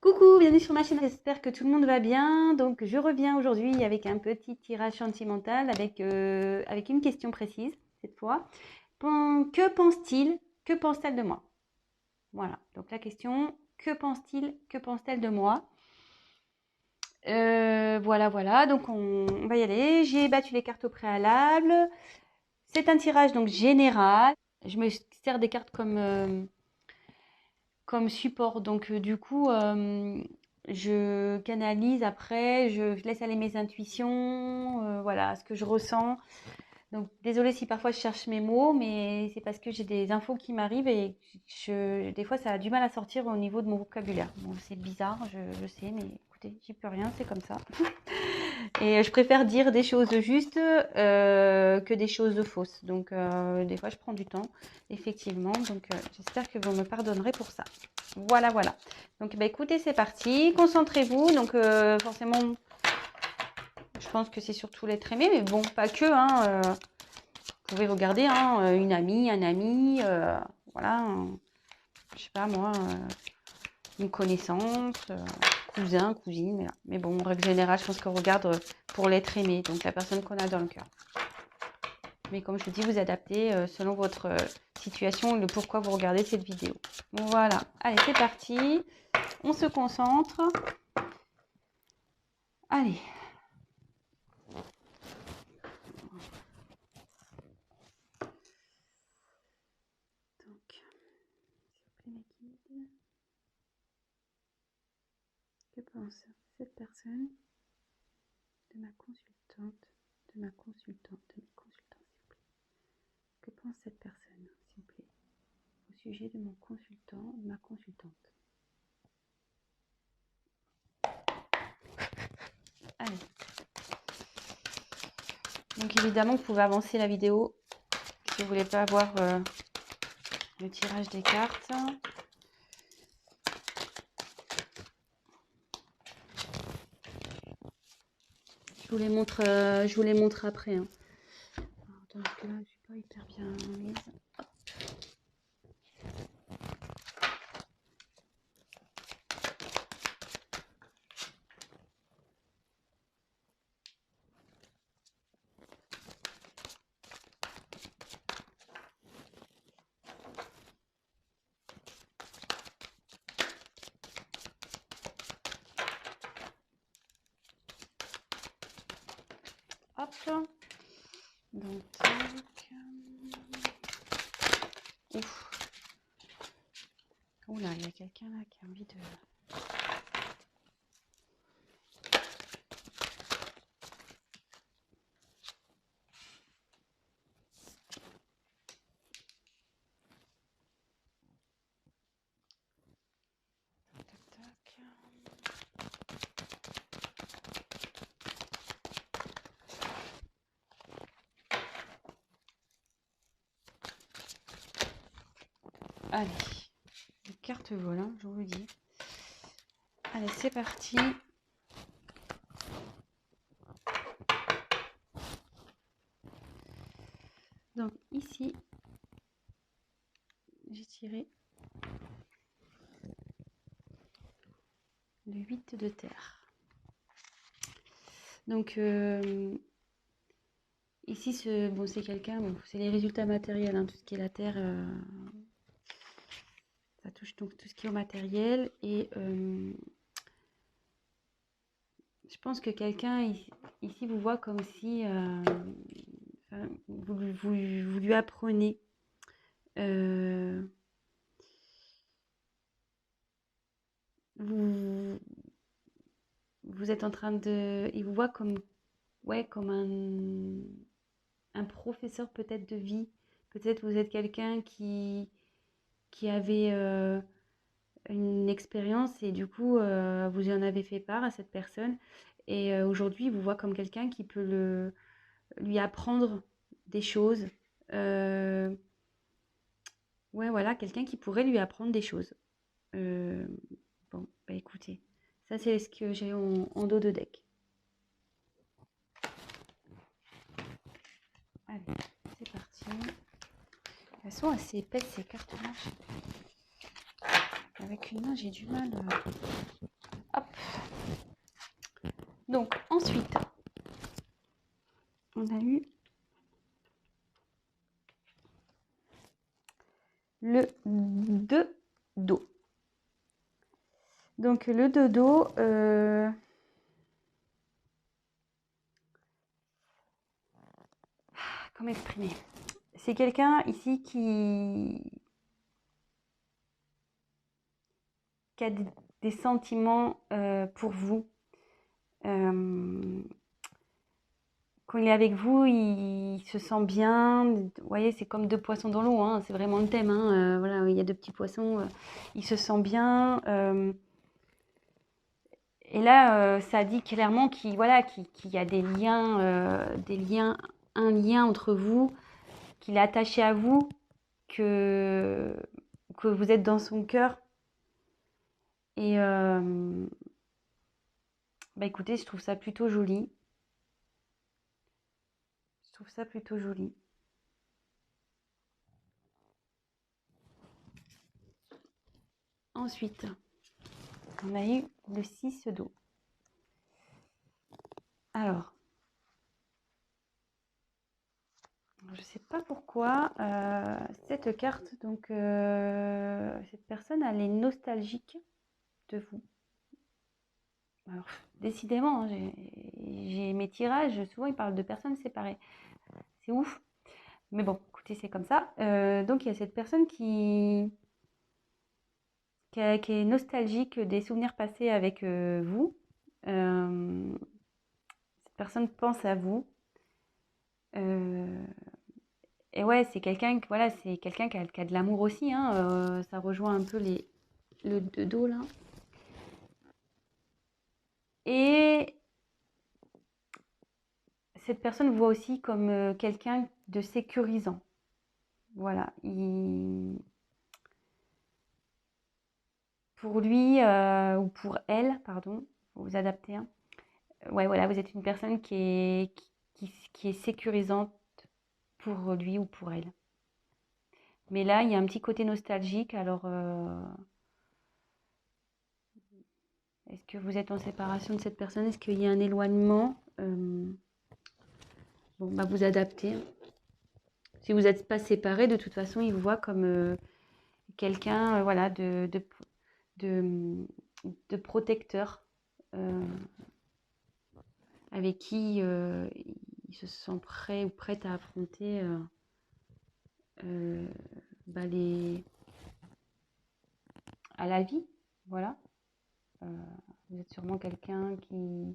Coucou, bienvenue sur ma chaîne, j'espère que tout le monde va bien. Donc je reviens aujourd'hui avec un petit tirage sentimental avec une question précise cette fois. Que pense-t-il, que pense-t-elle de moi? Voilà, donc la question, que pense-t-il, que pense-t-elle de moi? Voilà, donc on va y aller. J'ai battu les cartes au préalable. C'est un tirage donc général. Je me sers des cartes comme support. Donc, du coup, je canalise après, je laisse aller mes intuitions, voilà, ce que je ressens. Donc, désolée si parfois je cherche mes mots, mais c'est parce que j'ai des infos qui m'arrivent et des fois, ça a du mal à sortir au niveau de mon vocabulaire. Bon, c'est bizarre, je sais, mais écoutez, j'y peux rien, c'est comme ça. Et je préfère dire des choses justes que des choses fausses. Donc, des fois, je prends du temps, effectivement. Donc, j'espère que vous me pardonnerez pour ça. Voilà. Donc, bah, écoutez, c'est parti. Concentrez-vous. Donc, forcément, je pense que c'est surtout l'être aimé, mais bon, pas que. Vous pouvez regarder une amie, un ami, voilà. Je sais pas moi, une connaissance, cousin, cousine. Voilà. Mais bon, en règle générale, je pense qu'on regarde pour l'être aimé, donc la personne qu'on a dans le cœur. Mais comme je vous dis, vous adaptez selon votre situation et le pourquoi vous regardez cette vidéo. Voilà, allez, c'est parti. On se concentre. Allez. Donc, s'il vous plaît, mes guides. Que pense cette personne de ma consultante, de mes consultants, s'il vous plaît. Que pense cette personne, s'il vous plaît, au sujet de mon consultant, de ma consultante. Allez. Donc évidemment, vous pouvez avancer la vidéo si vous voulez pas avoir le tirage des cartes. Je vous les montre après. Hein. Alors, donc là, je suis pas hyper bien mise. Hop. Donc, ouf. Oula, il y a quelqu'un là qui a envie de... Allez, les cartes volent, hein, je vous le dis. Allez, c'est parti. Donc ici, j'ai tiré le 8 de terre. Donc ici, c'est quelqu'un, bon, c'est les résultats matériels, hein, tout ce qui est la terre, ça touche donc tout ce qui est au matériel. Et je pense que quelqu'un ici vous voit comme si vous lui apprenez. Vous êtes en train de... Il vous voit comme, ouais, comme un professeur peut-être de vie. Peut-être vous êtes quelqu'un qui avait une expérience et du coup, vous en avez fait part à cette personne. Et aujourd'hui, il vous voit comme quelqu'un qui peut lui apprendre des choses. Euh, ouais, voilà, quelqu'un qui pourrait lui apprendre des choses. Euh, bon, bah écoutez, ça c'est ce que j'ai en dos de deck. Allez, c'est parti. Elles sont assez épaisses ces cartes-là. avec une main, j'ai du mal. Hop. Donc, ensuite, on a eu le dodo. Donc, le dodo, comment exprimer? C'est quelqu'un ici qui a des sentiments pour vous. Quand il est avec vous, il se sent bien. Vous voyez, c'est comme deux poissons dans l'eau, hein. C'est vraiment le thème, hein. Voilà, il y a deux petits poissons. Il se sent bien. Et là, ça dit clairement qu'il voilà, qu'il y a des liens, un lien entre vous, qu'il est attaché à vous, que vous êtes dans son cœur. Et bah écoutez, je trouve ça plutôt joli. Je trouve ça plutôt joli. Ensuite, on a eu le 6 d'eau. Alors, je ne sais pas pourquoi cette carte, donc cette personne, elle est nostalgique de vous. Alors, décidément, hein, j'ai mes tirages, souvent ils parlent de personnes séparées. C'est ouf. Mais bon, écoutez, c'est comme ça. Donc, il y a cette personne qui est nostalgique des souvenirs passés avec vous. Cette personne pense à vous. Et ouais, c'est quelqu'un voilà, c'est quelqu'un qui a de l'amour aussi, hein. Ça rejoint un peu le dos là. Et cette personne voit aussi comme quelqu'un de sécurisant. Voilà. Pour lui ou pour elle, pardon, vous vous adaptez, hein. Ouais, voilà, vous êtes une personne qui est sécurisante pour lui ou pour elle. Mais là, il y a un petit côté nostalgique. Alors, est-ce que vous êtes en séparation de cette personne? Est-ce qu'il y a un éloignement? Bon, bah vous adaptez. Si vous n'êtes pas séparés, de toute façon, il vous voit comme quelqu'un voilà, de protecteur avec qui il se sent prêt ou prête à affronter bah, à la vie. Voilà. Vous êtes sûrement quelqu'un qui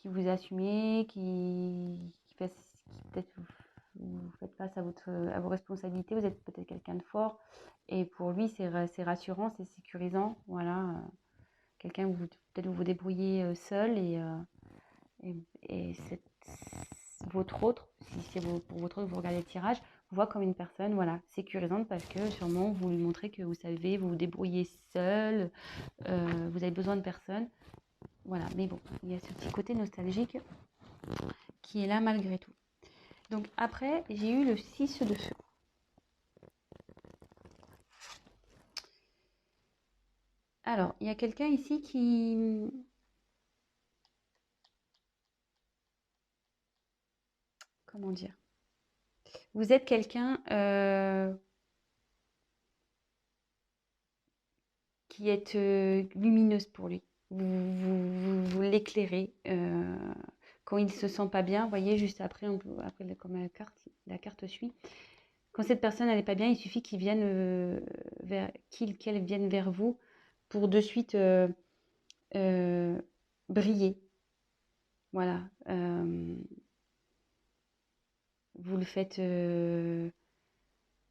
vous assumez, qui peut-être vous faites face à vos responsabilités. Vous êtes peut-être quelqu'un de fort. Et pour lui, c'est rassurant, c'est sécurisant. Voilà. Quelqu'un où peut-être vous débrouillez seul et votre autre, si c'est pour votre autre, vous regardez le tirage, vous voit comme une personne voilà, sécurisante parce que sûrement vous lui montrez que vous savez, vous vous débrouillez seul, vous avez besoin de personne. Voilà, mais bon, il y a ce petit côté nostalgique qui est là malgré tout. Donc après, j'ai eu le 6 de feu. Alors, il y a quelqu'un ici qui... Comment dire? Vous êtes quelqu'un qui est lumineuse pour lui. Vous l'éclairez. Quand il ne se sent pas bien, vous voyez, juste après, après comme la carte suit. Quand cette personne n'est pas bien, il suffit qu'il vienne qu'elle vienne vers vous pour de suite briller. Voilà. Vous le faites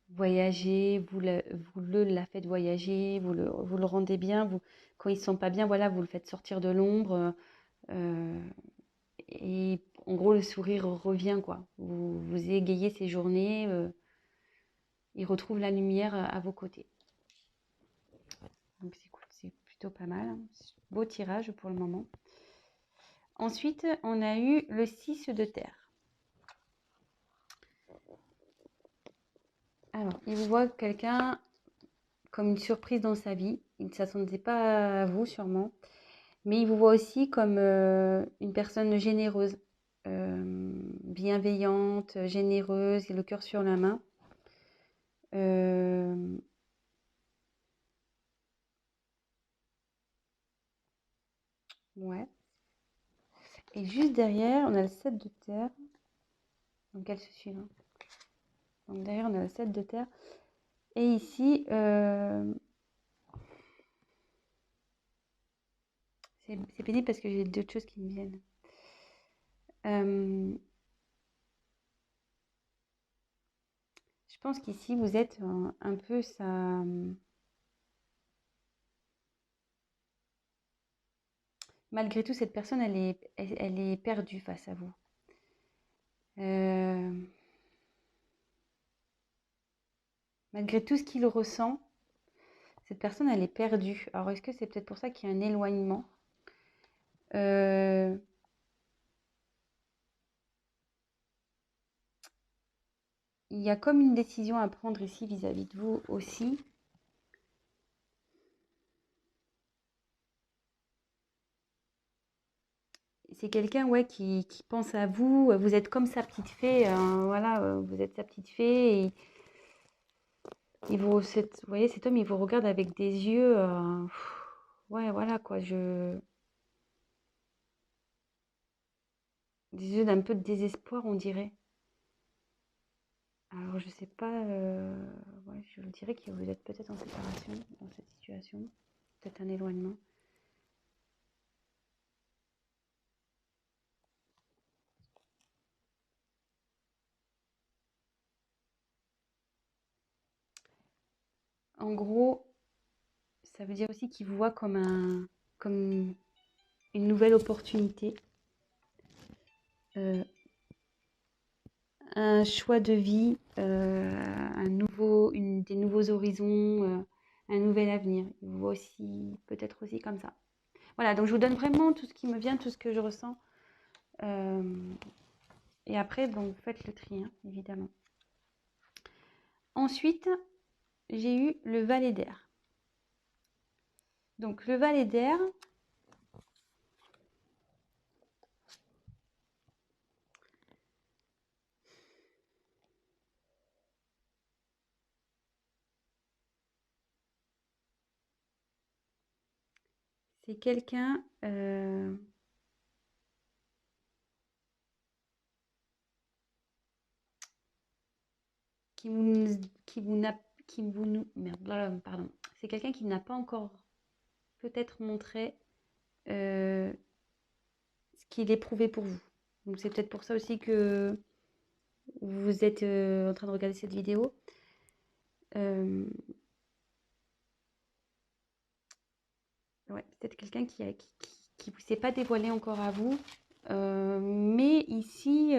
voyager, vous la faites voyager, vous le rendez bien. Quand il ne se sent pas bien, voilà, vous le faites sortir de l'ombre. Et en gros, le sourire revient, quoi. Vous égayez ses journées. Il retrouve la lumière à vos côtés. Donc c'est plutôt pas mal, hein. Beau tirage pour le moment. Ensuite, on a eu le 6 de terre. Alors, il vous voit quelqu'un comme une surprise dans sa vie. Il ne s'attendait pas à vous sûrement, mais il vous voit aussi comme une personne généreuse, bienveillante, généreuse, et le cœur sur la main. Euh, ouais. Et juste derrière, on a le 7 de terre. Donc elle se suit. Hein. Donc derrière, on a le 7 de terre. Et ici, c'est pénible parce que j'ai d'autres choses qui me viennent. Euh, je pense qu'ici, vous êtes un peu ça. Malgré tout, cette personne, elle est perdue face à vous. Euh, malgré tout ce qu'il ressent, cette personne, elle est perdue. Alors, est-ce que c'est peut-être pour ça qu'il y a un éloignement? Euh, il y a comme une décision à prendre ici vis-à-vis de vous aussi. C'est quelqu'un ouais, qui pense à vous. Vous êtes comme sa petite fée. Voilà, vous êtes sa petite fée. Et vous voyez, cet homme, il vous regarde avec des yeux. Ouais, voilà quoi. Des yeux d'un peu de désespoir, on dirait. Alors, je sais pas. Ouais, je dirais que vous êtes peut-être en séparation dans cette situation. Peut-être un éloignement. En gros, ça veut dire aussi qu'il vous voit comme une nouvelle opportunité. Euh, un choix de vie, des nouveaux horizons, un nouvel avenir. Il vous voit aussi, peut-être aussi comme ça. Voilà, donc je vous donne vraiment tout ce qui me vient, tout ce que je ressens. Euh, et après, bon, vous faites le tri, hein, évidemment. Ensuite, j'ai eu le valet d'air. Donc le valet d'air, c'est quelqu'un qui vous, qui vous n'a, qui vous, merde, pardon. C'est quelqu'un qui n'a pas encore peut-être montré ce qu'il éprouvait pour vous. Donc c'est peut-être pour ça aussi que vous êtes en train de regarder cette vidéo. Euh, ouais, peut-être quelqu'un qui vous s'est pas dévoilé encore à vous. Mais ici,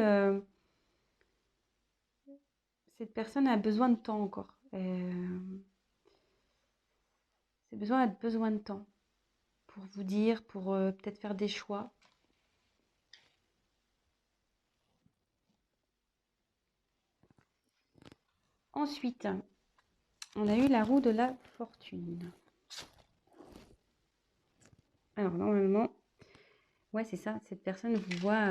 cette personne a besoin de temps encore. Besoin de temps pour vous dire, pour peut-être faire des choix. Ensuite, on a eu la roue de la fortune. Alors, normalement, ouais, c'est ça. Cette personne vous voit.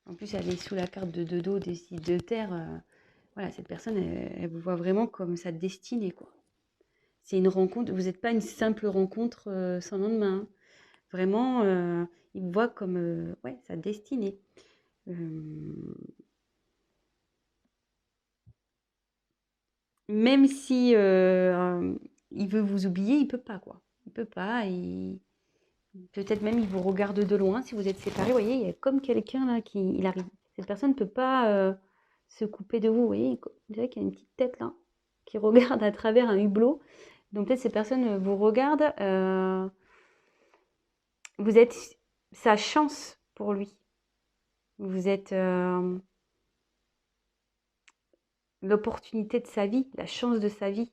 En plus, elle est sous la carte de dos des six de terre. Voilà, cette personne, elle vous voit vraiment comme sa destinée, quoi. C'est une rencontre. Vous n'êtes pas une simple rencontre sans lendemain. Hein. Vraiment, il vous voit comme ouais, sa destinée. Même si il veut vous oublier, il peut pas, quoi. Il peut pas. Peut-être même il vous regarde de loin si vous êtes séparés. Vous voyez, il y a comme quelqu'un là il arrive. Cette personne ne peut pas se couper de vous. Vous voyez, on dirait qu'il y a une petite tête là qui regarde à travers un hublot. Donc peut-être cette personne vous regarde. Vous êtes sa chance pour lui. Vous êtes l'opportunité de sa vie, la chance de sa vie.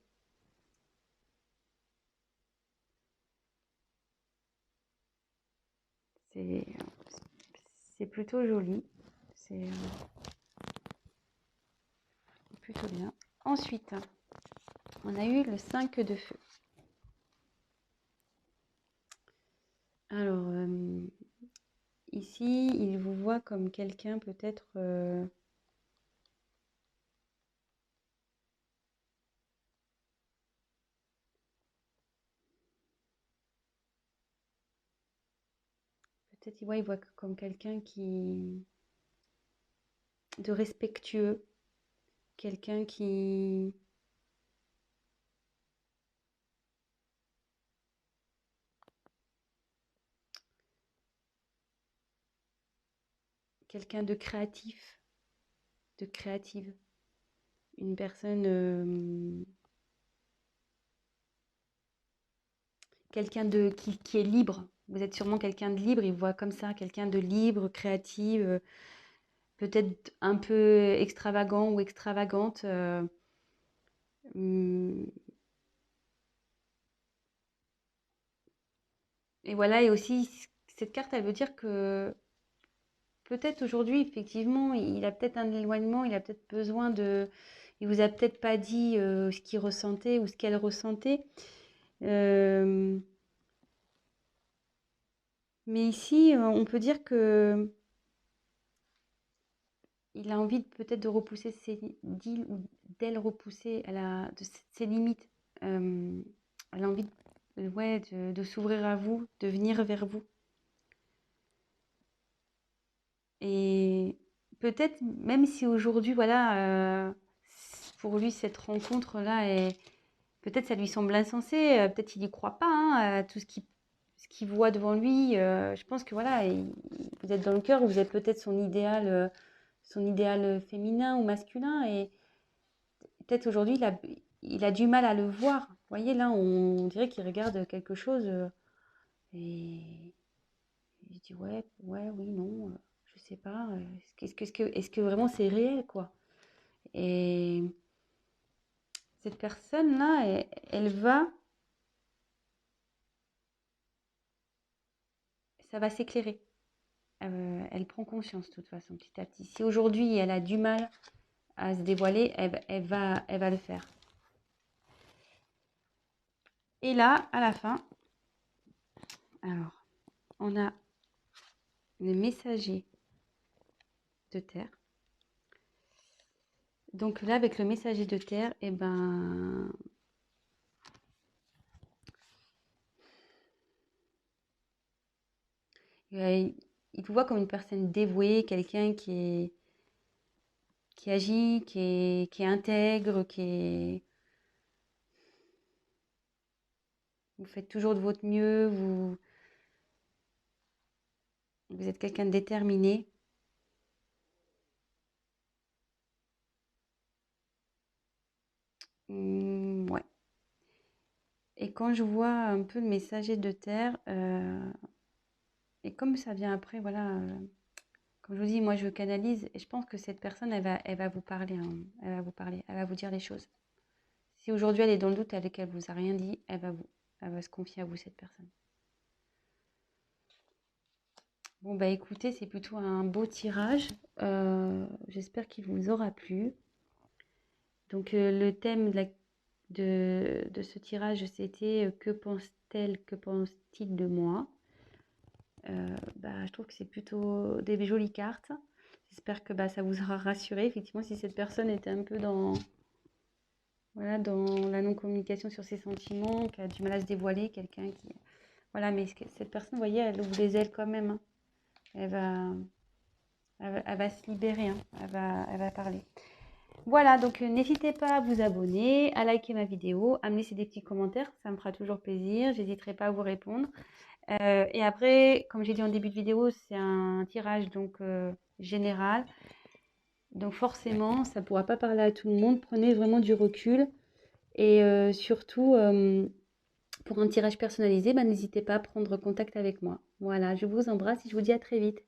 C'est c'est plutôt joli. C'est plutôt bien. Ensuite, On a eu le 5 de feu. Alors, ici, il vous voit comme quelqu'un peut-être... peut-être il voit comme quelqu'un qui... de respectueux. Quelqu'un qui... quelqu'un de créatif, de créative. Une personne... quelqu'un de qui est libre. Vous êtes sûrement quelqu'un de libre, il voit comme ça, quelqu'un de libre, créative, peut-être un peu extravagant ou extravagante. Hum, et voilà, et aussi, cette carte, elle veut dire que peut-être aujourd'hui, effectivement, il a peut-être un éloignement, il a peut-être besoin de... Il vous a peut-être pas dit ce qu'il ressentait ou ce qu'elle ressentait. Euh, mais ici, on peut dire que il a envie peut-être de repousser d'il ou d'elle repousser ses limites. Elle a envie ouais, de s'ouvrir à vous, de venir vers vous. Et peut-être, même si aujourd'hui, voilà, pour lui, cette rencontre-là, peut-être ça lui semble insensé, peut-être il n'y croit pas hein, à tout ce qu'il voit devant lui. Je pense que voilà, vous êtes dans le cœur, vous êtes peut-être son idéal féminin ou masculin, et peut-être aujourd'hui, il a du mal à le voir. Vous voyez, là, on dirait qu'il regarde quelque chose et il dit ouais, ouais, oui, non, je sais pas. Est-ce que vraiment c'est réel, quoi? Et cette personne-là, ça va s'éclairer. Elle prend conscience, de toute façon, petit à petit. Si aujourd'hui, elle a du mal à se dévoiler, elle va le faire. Et là, à la fin, alors, on a le messager de terre. Donc là, avec le messager de terre, eh ben, il vous voit comme une personne dévouée, quelqu'un qui agit, qui est intègre, vous faites toujours de votre mieux, vous êtes quelqu'un de déterminé. Ouais. Et quand je vois un peu le messager de terre, et comme ça vient après, voilà, comme je vous dis, moi je canalise et je pense que cette personne, elle va vous parler, hein. Elle va vous parler, elle va vous dire les choses. Si aujourd'hui elle est dans le doute et qu'elle vous a rien dit, elle va se confier à vous, cette personne. Bon bah écoutez, c'est plutôt un beau tirage. J'espère qu'il vous aura plu. Donc le thème de ce tirage, c'était que pense-t-elle, que pense-t-il de moi? Je trouve que c'est plutôt des jolies cartes. J'espère que ça vous aura rassuré. Effectivement, si cette personne était un peu voilà, dans la non-communication sur ses sentiments, qui a du mal à se dévoiler, quelqu'un qui... Voilà, mais cette personne, vous voyez, elle ouvre les ailes quand même, hein. Elle va, elle va se libérer, hein. Elle va parler. Voilà, donc n'hésitez pas à vous abonner, à liker ma vidéo, à me laisser des petits commentaires, ça me fera toujours plaisir, j'hésiterai pas à vous répondre. Et après, comme j'ai dit en début de vidéo, c'est un tirage donc général. Donc forcément, ça ne pourra pas parler à tout le monde. Prenez vraiment du recul. Et surtout, pour un tirage personnalisé, n'hésitez pas à prendre contact avec moi. Voilà, je vous embrasse et je vous dis à très vite.